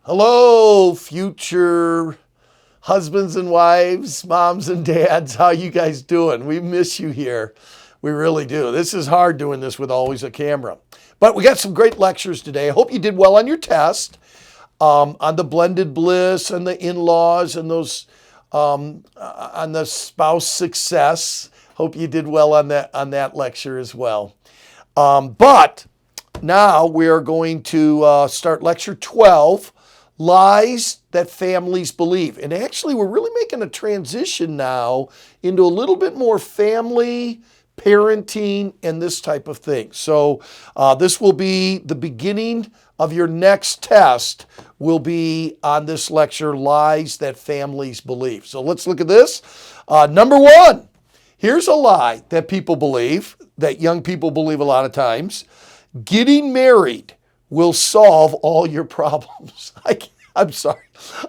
Hello, future husbands and wives, moms and dads. How you guys doing? We miss you here. We really do. This is hard doing this with always a camera. But we got some great lectures today. I hope you did well on your test on the blended bliss and the in-laws and those on the spouse success. Hope you did well on that lecture as well. But now we are going to start lecture 12. Lies that families believe. And actually, we're really making a transition now into a little bit more family, parenting, and this type of thing. So this will be the beginning of your next test will be on this lecture, Lies That Families Believe. So let's look at this. Number one, here's a lie that people believe, that young people believe a lot of times. Getting married will solve all your problems. I'm sorry.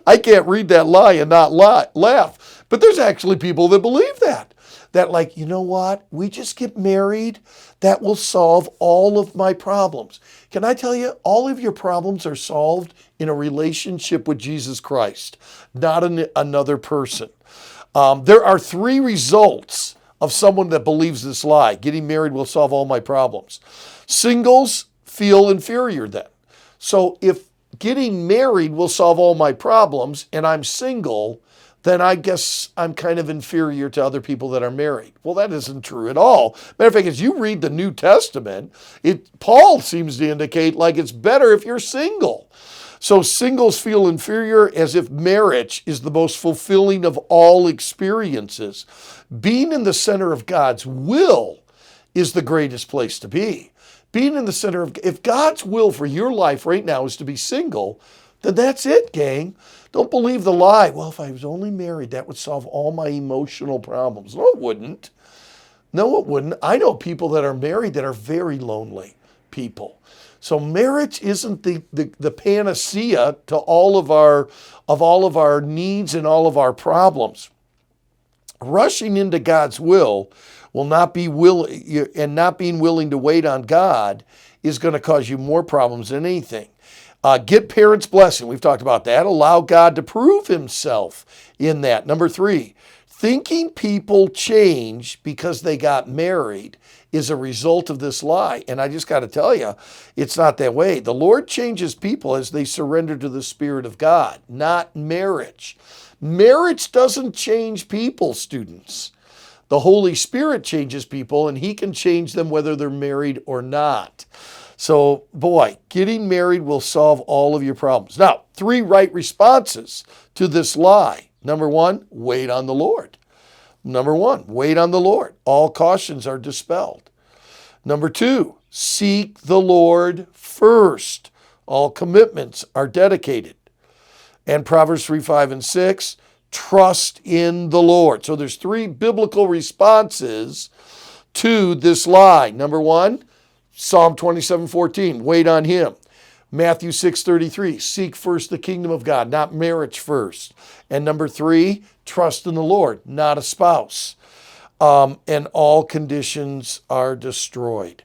I can't read that lie and not laugh. But there's actually people that believe that. That like, you know what? We just get married. That will solve all of my problems. Can I tell you, all of your problems are solved in a relationship with Jesus Christ, not another person. There are three results of someone that believes this lie. Getting married will solve all my problems. Singles feel inferior then. So if getting married will solve all my problems and I'm single, then I guess I'm kind of inferior to other people that are married. Well, that isn't true at all. Matter of fact, as you read the New Testament, Paul seems to indicate like it's better if you're single. So singles feel inferior as if marriage is the most fulfilling of all experiences. Being in the center of God's will is the greatest place to be. Being in the center of, if God's will for your life right now is to be single, then that's it, gang. Don't believe the lie. Well, if I was only married, that would solve all my emotional problems. No, it wouldn't. No, it wouldn't. I know people that are married that are very lonely people. So marriage isn't the panacea to all of our needs and all of our problems. Rushing into God's will not be willing, and not being willing to wait on God is going to cause you more problems than anything. Get parents' blessing. We've talked about that. Allow God to prove himself in that. Number three, thinking people change because they got married is a result of this lie. And I just got to tell you, it's not that way. The Lord changes people as they surrender to the Spirit of God, not marriage. Marriage doesn't change people, students. The Holy Spirit changes people, and he can change them whether they're married or not. So, boy, getting married will solve all of your problems. Now, three right responses to this lie. Number one, wait on the Lord. Number one, wait on the Lord. All cautions are dispelled. Number two, seek the Lord first. All commitments are dedicated. And Proverbs 3, 5, and 6, trust in the Lord. So there's three biblical responses to this lie. Number one, Psalm 27:14, wait on him. Matthew 6:33, seek first the kingdom of God, not marriage first. And number three, trust in the Lord, not a spouse. And all conditions are destroyed.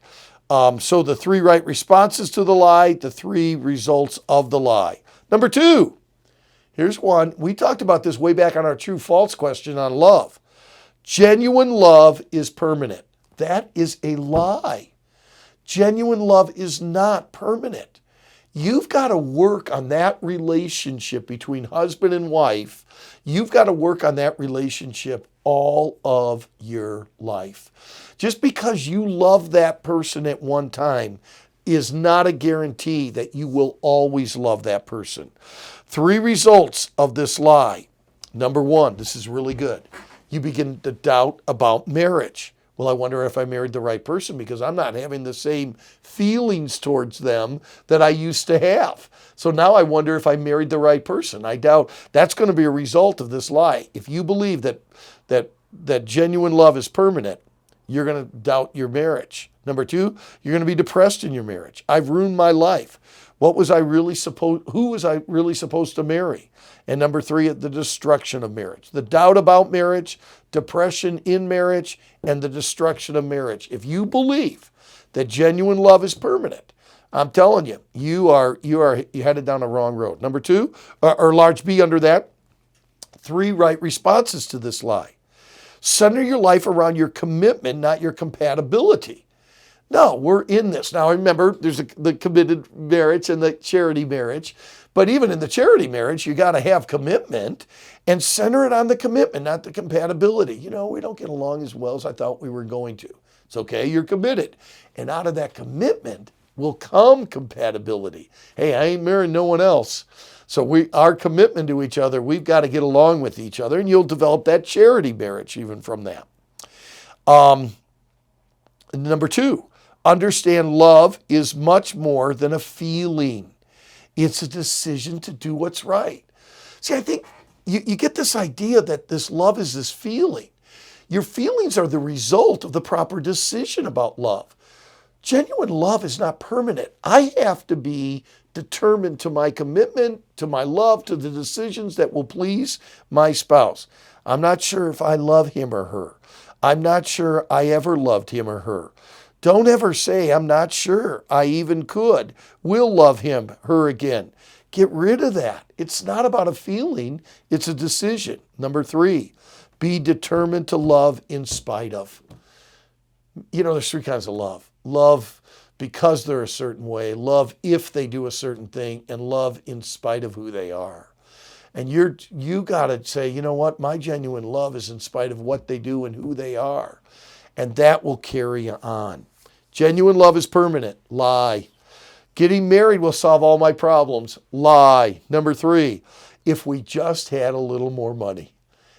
So the three right responses to the lie, the three results of the lie. Number two, here's one. We talked about this way back on our true false question on love. Genuine love is permanent. That is a lie. Genuine love is not permanent. You've got to work on that relationship between husband and wife. You've got to work on that relationship all of your life. Just because you love that person at one time is not a guarantee that you will always love that person. Three results of this lie. Number one, this is really good. You begin to doubt about marriage. Well, I wonder if I married the right person because I'm not having the same feelings towards them that I used to have. So now I wonder if I married the right person. I doubt that's going to be a result of this lie. If you believe that genuine love is permanent, you're going to doubt your marriage. Number two, you're going to be depressed in your marriage. I've ruined my life. Who was I really supposed to marry? And number three, the destruction of marriage. The doubt about marriage, depression in marriage, and the destruction of marriage. If you believe that genuine love is permanent, I'm telling you, you headed down a wrong road. Number two, or large B under that, 3 right responses to this lie. Center your life around your commitment, not your compatibility. No, we're in this. Now remember, there's the committed marriage and the charity marriage. But even in the charity marriage, you got to have commitment and center it on the commitment, not the compatibility. You know, we don't get along as well as I thought we were going to. It's okay, you're committed. And out of that commitment will come compatibility. Hey, I ain't marrying no one else. So our commitment to each other, we've got to get along with each other, and you'll develop that charity marriage even from that. Number 2, understand love is much more than a feeling. It's a decision to do what's right. See, I think you get this idea that this love is this feeling. Your feelings are the result of the proper decision about love. Genuine love is not permanent. I have to be determined to my commitment, to my love, to the decisions that will please my spouse. I'm not sure if I love him or her. I'm not sure I ever loved him or her. Don't ever say, I'm not sure I even will love him, her again. Get rid of that. It's not about a feeling, it's a decision. Number 3, be determined to love in spite of. You know, there's 3 kinds of love. Love because they're a certain way, love if they do a certain thing, and love in spite of who they are. And you got to say, you know what, my genuine love is in spite of what they do and who they are. And that will carry on. Genuine love is permanent. Lie. Getting married will solve all my problems. Lie. Number 3, if we just had a little more money.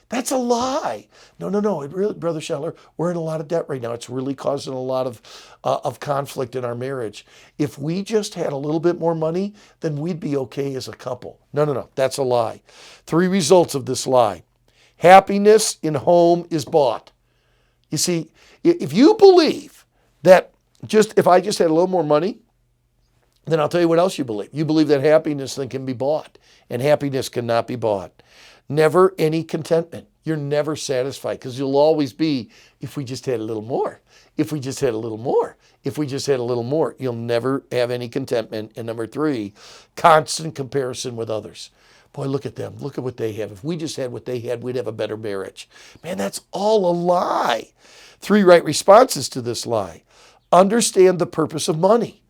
That's a lie. No. It really, Brother Scheller, we're in a lot of debt right now. It's really causing a lot of conflict in our marriage. If we just had a little bit more money, then we'd be okay as a couple. No. That's a lie. 3 results of this lie. Happiness in home is bought. You see, if you believe that if I just had a little more money, then I'll tell you what else you believe. You believe that happiness then can be bought, and happiness cannot be bought. Never any contentment. You're never satisfied because you'll always be, if we just had a little more, if we just had a little more, if we just had a little more. You'll never have any contentment. And number 3, constant comparison with others. Boy, look at them. Look at what they have. If we just had what they had, we'd have a better marriage. Man, that's all a lie. 3 right responses to this lie. Understand the purpose of money.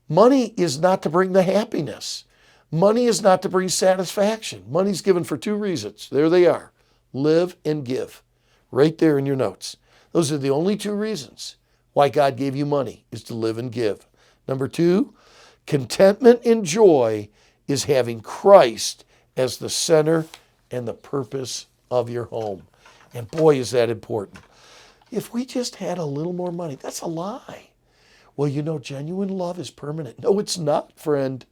Money is not to bring the happiness. Money is not to bring satisfaction. Money's given for 2 reasons. There they are. Live and give. Right there in your notes. Those are the only 2 reasons why God gave you money, is to live and give. Number 2, contentment and joy is having Christ as the center and the purpose of your home. And boy, is that important. If we just had a little more money, that's a lie. Well, you know, genuine love is permanent. No, it's not, friend.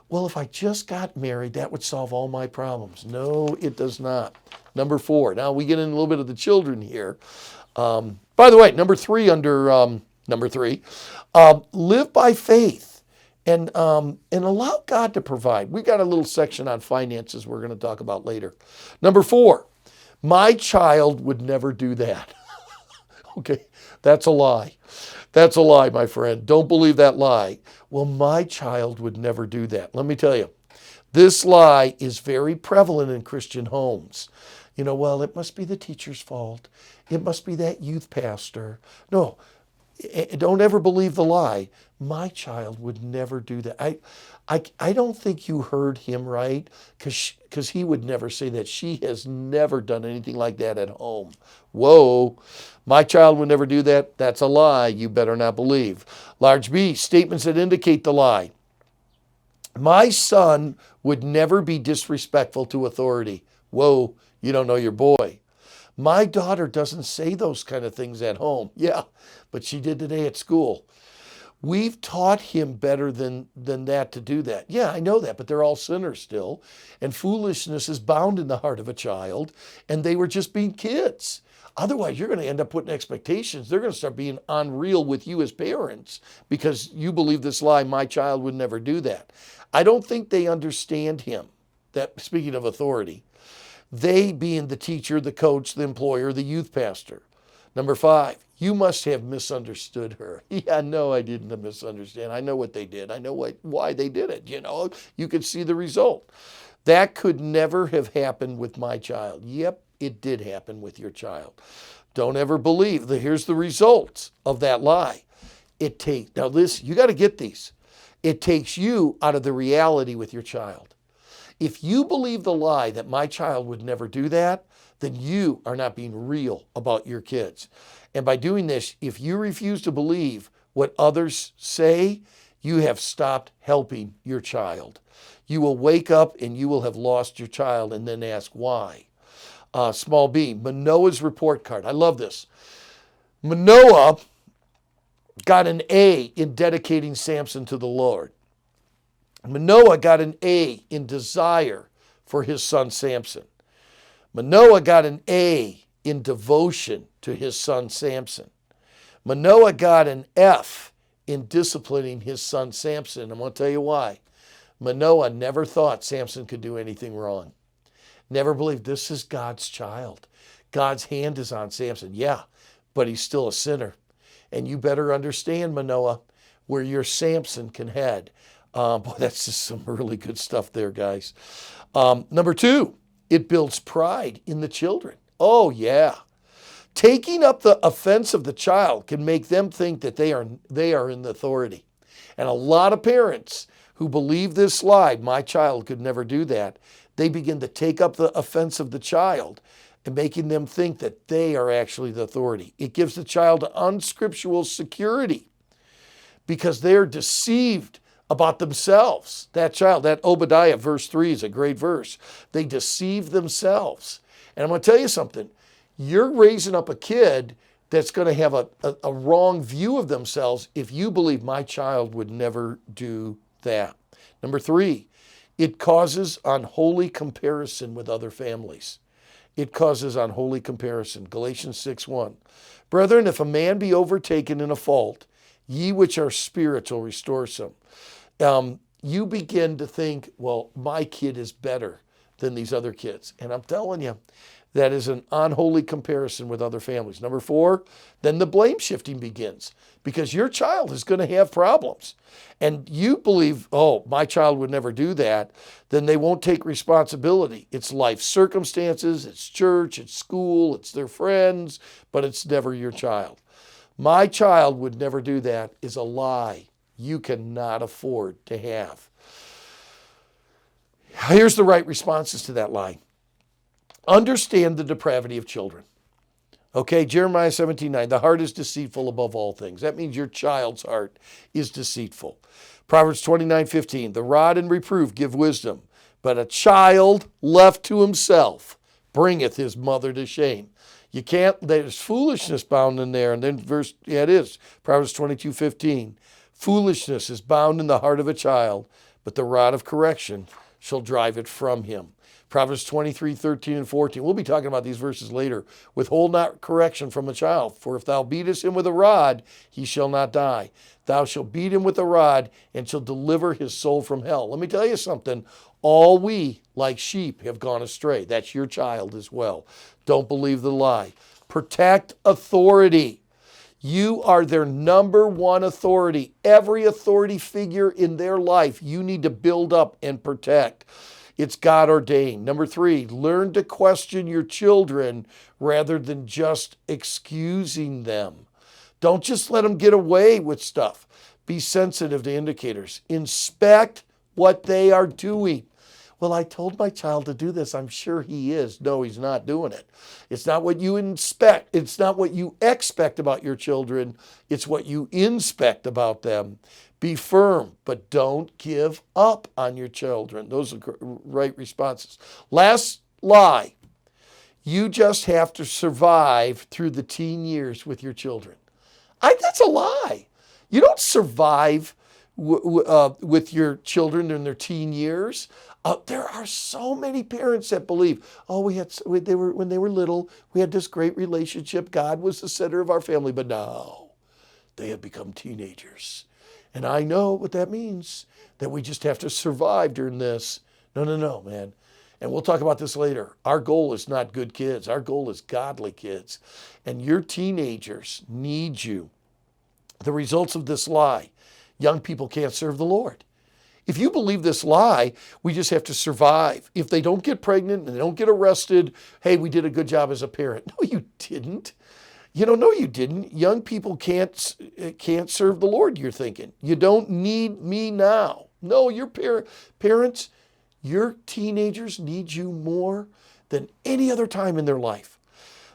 Well, if I just got married, that would solve all my problems. No, it does not. Number 4. Now we get in a little bit of the children here. By the way, number 3 under number 3, live by faith and allow God to provide. We got a little section on finances we're going to talk about later. Number 4, my child would never do that. Okay, that's a lie. That's a lie, my friend. Don't believe that lie. Well, my child would never do that. Let me tell you, this lie is very prevalent in Christian homes. You know, well, it must be the teacher's fault. It must be that youth pastor. No, don't ever believe the lie. My child would never do that. I don't think you heard him right, because he would never say that. She has never done anything like that at home. Whoa, my child would never do that. That's a lie. You better not believe. Large B, statements that indicate the lie. My son would never be disrespectful to authority. Whoa, you don't know your boy. My daughter doesn't say those kind of things at home. Yeah, but she did today at school. We've taught him better than that to do that. Yeah, I know that, but they're all sinners still. And foolishness is bound in the heart of a child, and they were just being kids. Otherwise, you're going to end up putting expectations. They're going to start being unreal with you as parents because you believe this lie, my child would never do that. I don't think they understand him, that speaking of authority. They being the teacher, the coach, the employer, the youth pastor. Number 5, you must have misunderstood her. Yeah, no, I didn't misunderstand. I know what they did. I know why they did it. You could see the result. That could never have happened with my child. Yep, it did happen with your child. Don't ever believe that. Here's the results of that lie. Now listen, you got to get these. It takes you out of the reality with your child. If you believe the lie that my child would never do that, then you are not being real about your kids. And by doing this, if you refuse to believe what others say, you have stopped helping your child. You will wake up and you will have lost your child and then ask why. Small b, Manoah's report card. I love this. Manoah got an A in dedicating Samson to the Lord. Manoah got an A in desire for his son Samson. Manoah got an A in devotion to his son Samson. Manoah got an F in disciplining his son Samson. I'm going to tell you why. Manoah never thought Samson could do anything wrong. Never believed this is God's child. God's hand is on Samson. Yeah, but he's still a sinner. And you better understand, Manoah, where your Samson can head. Boy, that's just some really good stuff there, guys. Number 2, it builds pride in the children. Oh, yeah. Taking up the offense of the child can make them think that they are in the authority. And a lot of parents who believe this lie, my child could never do that, they begin to take up the offense of the child and making them think that they are actually the authority. It gives the child unscriptural security because they're deceived about themselves. That child, that Obadiah verse 3 is a great verse. They deceive themselves. And I'm going to tell you something. You're raising up a kid that's going to have a wrong view of themselves if you believe my child would never do that. Number 3, it causes unholy comparison with other families. It causes unholy comparison. Galatians 6:1. Brethren, if a man be overtaken in a fault, ye which are spiritual restore him. You begin to think, well, my kid is better than these other kids. And I'm telling you, that is an unholy comparison with other families. Number 4, then the blame shifting begins because your child is going to have problems. And you believe, oh, my child would never do that, then they won't take responsibility. It's life circumstances, it's church, it's school, it's their friends, but it's never your child. My child would never do that is a lie you cannot afford to have. Here's the right responses to that lie. Understand the depravity of children. Okay, Jeremiah 17:9, the heart is deceitful above all things. That means your child's heart is deceitful. Proverbs 29:15, the rod and reproof give wisdom, but a child left to himself bringeth his mother to shame. You can't, there's foolishness bound in there. And then it is, Proverbs 22:15, foolishness is bound in the heart of a child, but the rod of correction shall drive it from him. Proverbs 23:13 and 14. We'll be talking about these verses later. Withhold not correction from a child, for if thou beatest him with a rod, he shall not die. Thou shalt beat him with a rod, and shall deliver his soul from hell. Let me tell you something. All we, like sheep, have gone astray. That's your child as well. Don't believe the lie. Protect authority. You are their number one authority. Every authority figure in their life you need to build up and protect. It's God ordained. Number 3, learn to question your children rather than just excusing them. Don't just let them get away with stuff. Be sensitive to indicators. Inspect what they are doing. Well, I told my child to do this. I'm sure he is. No, he's not doing it. It's not what you inspect. It's not what you expect about your children. It's what you inspect about them. Be firm, but don't give up on your children. Those are right responses. Last lie. You just have to survive through the teen years with your children. That's a lie. You don't survive with your children in their teen years. There are so many parents that believe, when they were little, we had this great relationship. God was the center of our family, but now they have become teenagers. And I know what that means, that we just have to survive during this. No, man. And we'll talk about this later. Our goal is not good kids. Our goal is godly kids. And your teenagers need you. The results of this lie: young people can't serve the Lord. If you believe this lie, we just have to survive. If they don't get pregnant and they don't get arrested, hey, we did a good job as a parent. No, you didn't. No, you didn't. Young people can't serve the Lord, you're thinking. You don't need me now. No, your parents, your teenagers need you more than any other time in their life.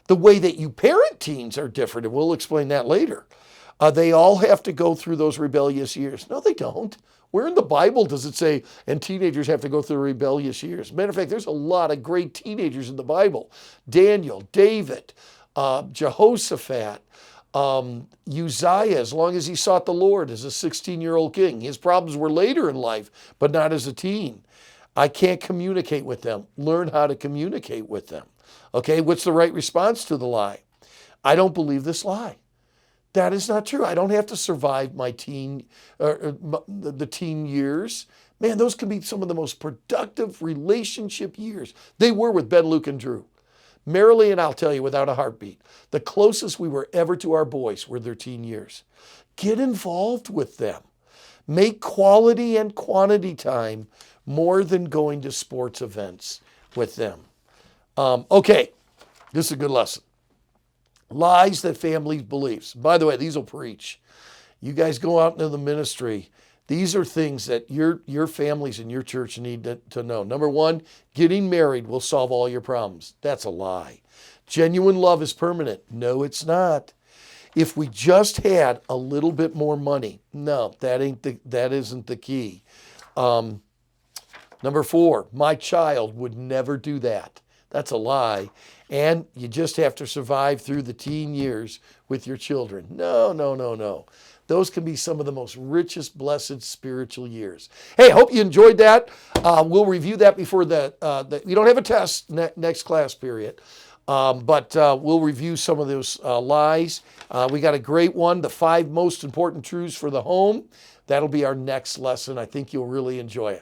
The way that you parent teens are different, and we'll explain that later. They all have to go through those rebellious years. No, they don't. Where in the Bible does it say, and teenagers have to go through rebellious years? Matter of fact, there's a lot of great teenagers in the Bible. Daniel, David, Jehoshaphat, Uzziah, as long as he sought the Lord as a 16-year-old king. His problems were later in life, but not as a teen. I can't communicate with them. Learn how to communicate with them. Okay, what's the right response to the lie? I don't believe this lie. That is not true. I don't have to survive my the teen years. Man, those can be some of the most productive relationship years. They were with Ben, Luke, and Drew. Marilee and I'll tell you without a heartbeat, the closest we were ever to our boys were their teen years. Get involved with them. Make quality and quantity time more than going to sports events with them. Okay, this is a good lesson. Lies that families believe. By the way, these will preach. You guys go out into the ministry. These are things that your families and your church need to know. Number one, getting married will solve all your problems. That's a lie. Genuine love is permanent. No, it's not. If we just had a little bit more money, no, that isn't the key. Number four, my child would never do that. That's a lie. And you just have to survive through the teen years with your children. No. Those can be some of the most richest, blessed spiritual years. Hey, I hope you enjoyed that. We'll review that before we don't have a test next class period. But we'll review some of those lies. We got a great one, the 5 most important truths for the home. That'll be our next lesson. I think you'll really enjoy it.